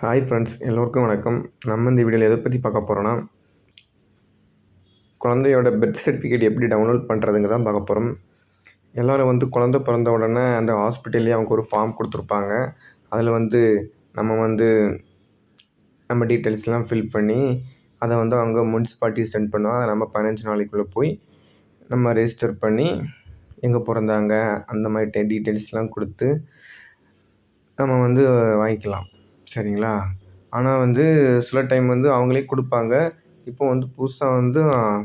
Hi friends, எல்லோருக்கும் வணக்கம். நம்ம இந்த வீடியோவில் எதை பற்றி பார்க்க போகிறோன்னா, குழந்தையோட பெர்த் சர்டிஃபிகேட் எப்படி டவுன்லோட் பண்ணுறதுங்க தான் பார்க்க போகிறோம். எல்லோரும் குழந்த பிறந்த உடனே அந்த ஹாஸ்பிட்டல்லேயே அவங்க ஒரு ஃபார்ம் கொடுத்துருப்பாங்க. அதில் நம்ம டீட்டெயில்ஸ்லாம் ஃபில் பண்ணி அதை அவங்க முனிசிபாலிட்டி சென்ட் பண்ணுவாங்க. அதை நம்ம 15 நாளைக்குள்ளே போய் நம்ம ரெஜிஸ்டர் பண்ணி எங்கே பிறந்தாங்க அந்த மாதிரி டீட்டெயில்ஸ்லாம் கொடுத்து நம்ம வாங்கிக்கலாம். சரிங்களா? ஆனால் சில டைம் அவங்களே கொடுப்பாங்க. இப்போ புதுசா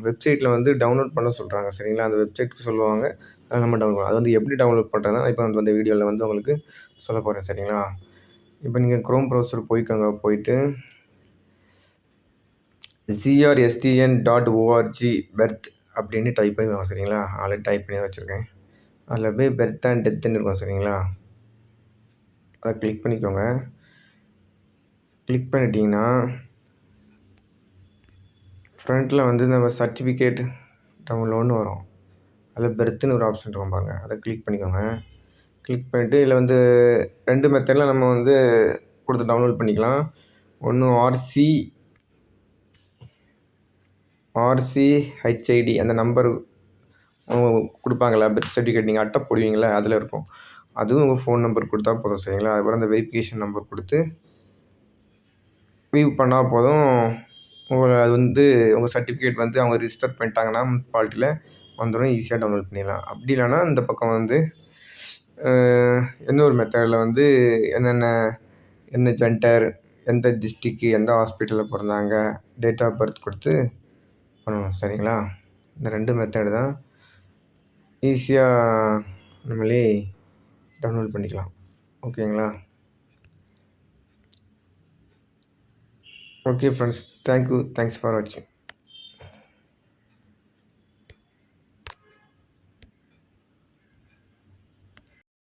வெப்சைட்டில் டவுன்லோட் பண்ண சொல்கிறாங்க. சரிங்களா? அந்த வெப்சைட்டுக்கு சொல்லுவாங்க. அதை நம்ம டவுன்லோட் அது எப்படி டவுன்லோட் பண்ணுறதுனா இப்போ இந்த வீடியோவில் உங்களுக்கு சொல்ல போகிறேன். சரிங்களா? இப்போ நீங்கள் குரோம் ப்ரௌசர் போய்க்கோங்க. போயிட்டு grstn.org பெர்த் அப்படின்னு டைப் பண்ணி சரிங்களா? ஆல்ரெடி டைப் பண்ணி வச்சுருக்கேன். அதில் போய் பெர்த் அண்ட் டெத்துன்னு இருக்கும். சரிங்களா? அதை கிளிக் பண்ணிக்கோங்க. கிளிக் பண்ணிட்டீங்கன்னா ஃப்ரண்ட்டில் நம்ம சர்டிஃபிகேட் டவுன்லோடுன்னு வரும். அதில் பெர்த்துன்னு ஒரு ஆப்ஷன் இருக்கும் பாருங்க. அதை கிளிக் பண்ணிக்கோங்க. கிளிக் பண்ணிவிட்டு இதில் 2 மெத்தடில் நம்ம கொடுத்து டவுன்லோட் பண்ணிக்கலாம். ஒன்று RCHID அந்த நம்பர் கொடுப்பாங்களா, பெர்த் சர்டிஃபிகேட் நீங்கள் அட்டை போடுவீங்களா, அதில் இருக்கும். அதுவும் உங்கள் ஃபோன் நம்பர் கொடுத்தா போதும். சரிங்களா? அதுக்கப்புறம் அந்த வெரிஃபிகேஷன் நம்பர் கொடுத்து வியூ பண்ணால் போதும். அது உங்கள் சர்டிஃபிகேட் அவங்க ரிஜிஸ்டர் பண்ணிட்டாங்கன்னா முனிசிபாலிட்டியில் வந்துடும். ஈஸியாக டவுன்லோட் பண்ணிடலாம். அப்படி இல்லைன்னா இந்த பக்கம் இன்னொரு மெத்தடில் என்ன ஜென்டர், எந்த டிஸ்ட்ரிக்கு, எந்த ஹாஸ்பிட்டலில் பிறந்தாங்க, டேட் ஆஃப் பர்த் கொடுத்து பண்ணணும். சரிங்களா? இந்த 2 மெத்தடு தான் ஈஸியாக நம்மளே டவுன்லோட் பண்ணிக்கலாம். ஓகேங்களா? ஓகே ஃப்ரெண்ட்ஸ், தேங்க்ஸ் ஃபார் வாட்சிங்.